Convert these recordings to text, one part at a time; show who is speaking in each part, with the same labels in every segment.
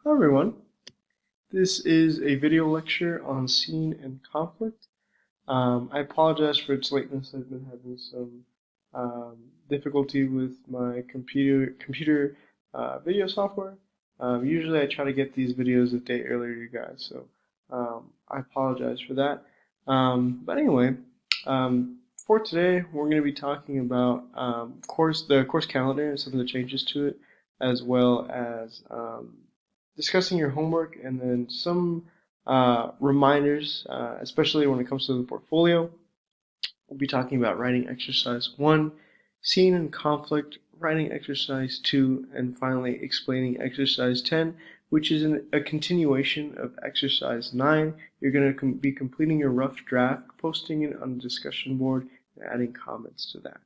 Speaker 1: Hi everyone, this is a video lecture on scene and conflict. I apologize for its lateness. I've been having some difficulty with my computer video software. Usually I try to get these videos a day earlier, you guys, so I apologize for that. But anyway, for today we're going to be talking about the course calendar and some of the changes to it, as well as discussing your homework and then some reminders, especially when it comes to the portfolio. We'll be talking about writing exercise 1, scene and conflict, writing exercise 2, and finally explaining exercise 10, which is a continuation of exercise 9. You're going to be completing your rough draft, posting it on the discussion board, and adding comments to that.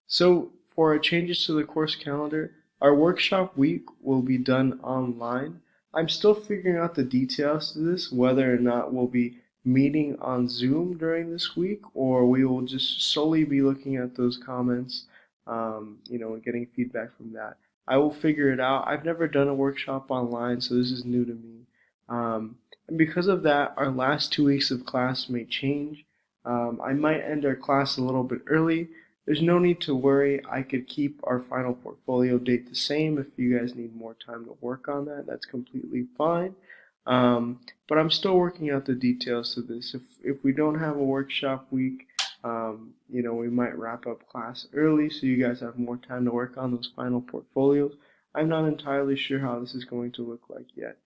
Speaker 1: So for our changes to the course calendar, our workshop week will be done online. I'm still figuring out the details to this, whether or not we'll be meeting on Zoom during this week, or we will just solely be looking at those comments, and getting feedback from that. I will figure it out. I've never done a workshop online, so this is new to me. And because of that, our last 2 weeks of class may change. I might end our class a little bit early. There's no need to worry. I could keep our final portfolio date the same. If you guys need more time to work on that, that's completely fine. But I'm still working out the details to this. If we don't have a workshop week, we might wrap up class early so you guys have more time to work on those final portfolios. I'm not entirely sure how this is going to look like yet,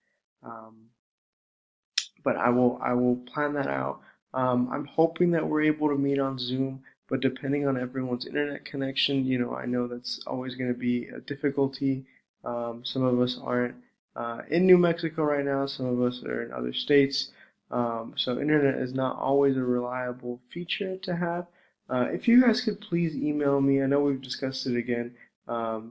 Speaker 1: but I will plan that out. I'm hoping that we're able to meet on Zoom, but depending on everyone's internet connection, I know that's always going to be a difficulty. Some of us aren't in New Mexico right now, some of us are in other states, so internet is not always a reliable feature to have. If you guys could please email me, I know we've discussed it again, a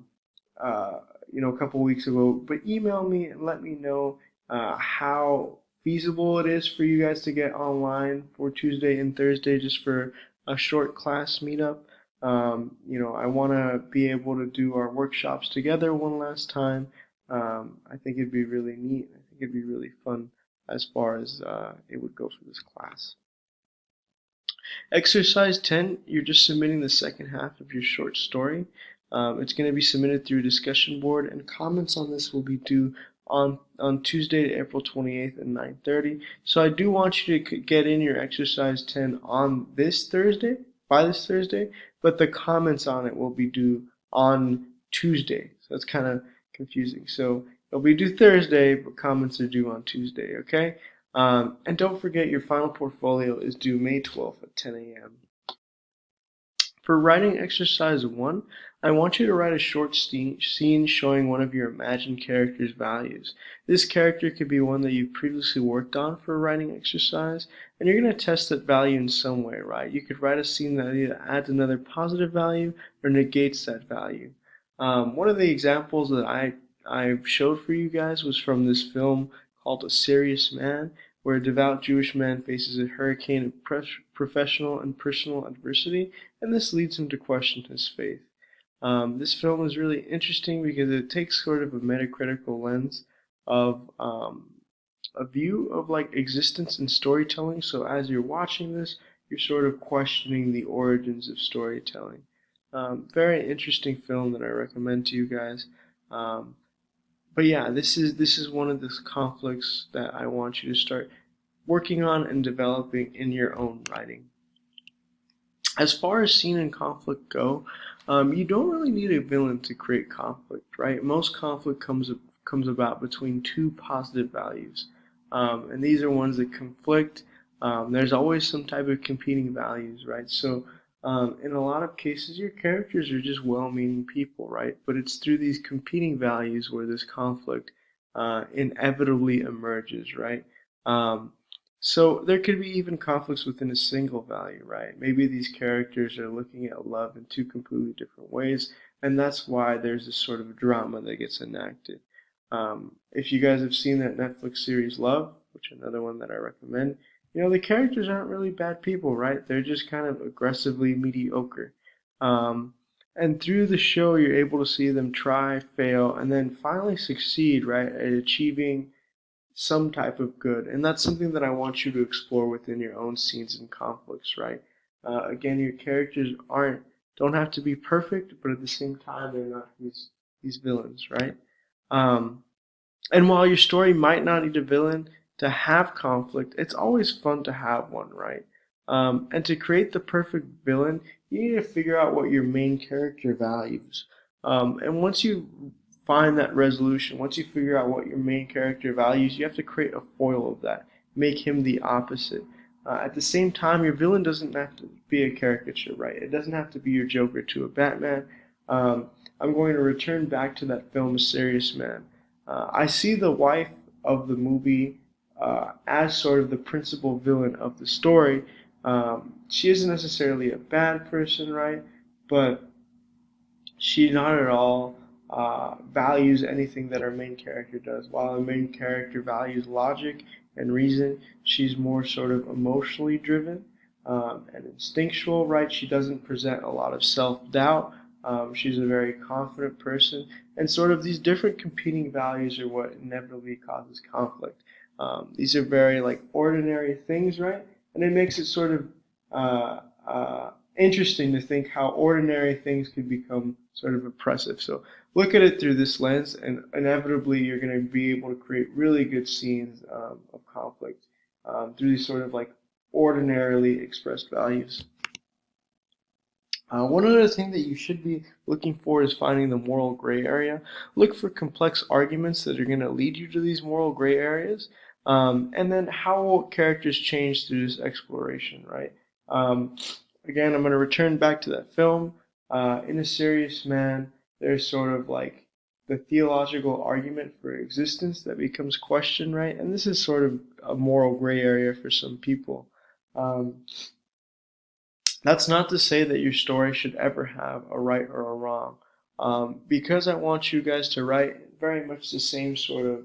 Speaker 1: couple weeks ago, but email me and let me know how feasible it is for you guys to get online for Tuesday and Thursday just for a short class meetup. I want to be able to do our workshops together one last time. I think it'd be really neat. I think it'd be really fun as far as it would go for this class. Exercise 10, you're just submitting the second half of your short story. It's going to be submitted through a discussion board, and comments on this will be due on Tuesday, April 28th at 9:30. So I do want you to get in your exercise 10 on this Thursday, by this Thursday, but the comments on it will be due on Tuesday. So that's kind of confusing. So it'll be due Thursday, but comments are due on Tuesday, okay? And don't forget your final portfolio is due May 12th at 10 a.m. For writing exercise 1, I want you to write a short scene showing one of your imagined character's values. This character could be one that you've previously worked on for a writing exercise, and you're going to test that value in some way, right? You could write a scene that either adds another positive value or negates that value. One of the examples that I showed for you guys was from this film called A Serious Man, where a devout Jewish man faces a hurricane of professional and personal adversity, and this leads him to question his faith. This film is really interesting because it takes sort of a metacritical lens of a view of like existence and storytelling. So as you're watching this, you're sort of questioning the origins of storytelling. Very interesting film that I recommend to you guys. But yeah, this is one of the conflicts that I want you to start working on and developing in your own writing. As far as scene and conflict go, you don't really need a villain to create conflict, right? Most conflict comes about between two positive values, and these are ones that conflict. There's always some type of competing values, right? So in a lot of cases, your characters are just well-meaning people, right? But it's through these competing values where this conflict inevitably emerges, right? So there could be even conflicts within a single value, right? Maybe these characters are looking at love in two completely different ways, and that's why there's this sort of drama that gets enacted. If you guys have seen that Netflix series Love, which is another one that I recommend, the characters aren't really bad people, right? They're just kind of aggressively mediocre. And through the show, you're able to see them try, fail, and then finally succeed, right, at achieving some type of good. And that's something that I want you to explore within your own scenes and conflicts, right? Again, your characters don't have to be perfect, but at the same time, they're not these villains, right? Um, and while your story might not need a villain to have conflict, it's always fun to have one, right? And to create the perfect villain, you need to figure out what your main character values. And once you find that resolution, once you figure out what your main character values, you have to create a foil of that. Make him the opposite. At the same time, your villain doesn't have to be a caricature, right? It doesn't have to be your Joker to a Batman. I'm going to return back to that film, A Serious Man. I see the wife of the movie as sort of the principal villain of the story. She isn't necessarily a bad person, right? But she not at all values anything that our main character does. While our main character values logic and reason, she's more sort of emotionally driven and instinctual, right? She doesn't present a lot of self doubt. She's a very confident person, and sort of these different competing values are what inevitably causes conflict. These are very like ordinary things, right? And it makes it sort of interesting to think how ordinary things could become sort of oppressive. So look at it through this lens, and inevitably you're going to be able to create really good scenes of conflict through these sort of like ordinarily expressed values. One other thing that you should be looking for is finding the moral gray area. Look for complex arguments that are going to lead you to these moral gray areas. And then how will characters change through this exploration, right? Um, Again, I'm going to return back to that film. In A Serious Man, there's sort of like the theological argument for existence that becomes questioned, right? And this is sort of a moral gray area for some people. Um, that's not to say that your story should ever have a right or a wrong. Because I want you guys to write very much the same sort of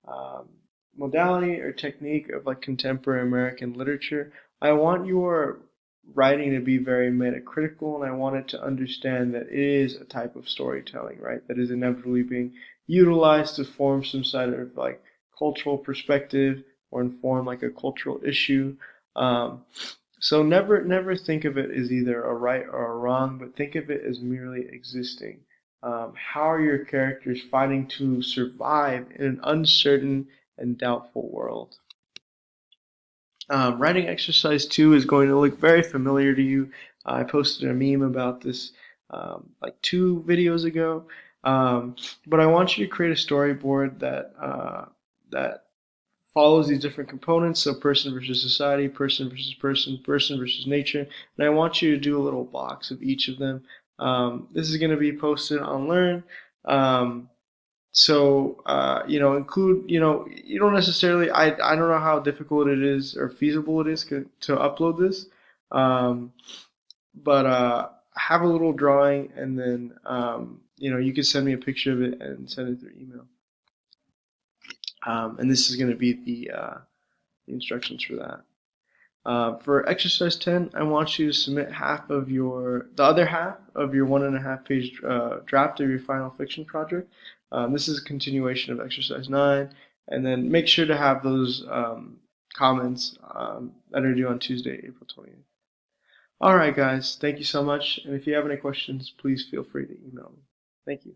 Speaker 1: um, modality or technique of like contemporary American literature, I want your writing to be very metacritical, and I want it to understand that it is a type of storytelling, right? That is inevitably being utilized to form some sort of like cultural perspective or inform like a cultural issue. Um, so never think of it as either a right or a wrong, but think of it as merely existing. How are your characters fighting to survive in an uncertain and doubtful world? Writing exercise 2 is going to look very familiar to you. I posted a meme about this like 2 videos ago. But I want you to create a storyboard that follows these different components. So person versus society, person versus person, person versus nature. And I want you to do a little box of each of them. This is going to be posted on Learn. Um, include, you don't necessarily, I don't know how difficult it is or feasible it is to upload this. Um, but have a little drawing, and then, you can send me a picture of it and send it through email. And this is going to be the instructions for that. For exercise 10, I want you to submit the other half of your 1.5 page draft of your final fiction project. This is a continuation of exercise 9, and then make sure to have those comments that are due on Tuesday, April 20th. All right, guys, thank you so much. And if you have any questions, please feel free to email me. Thank you.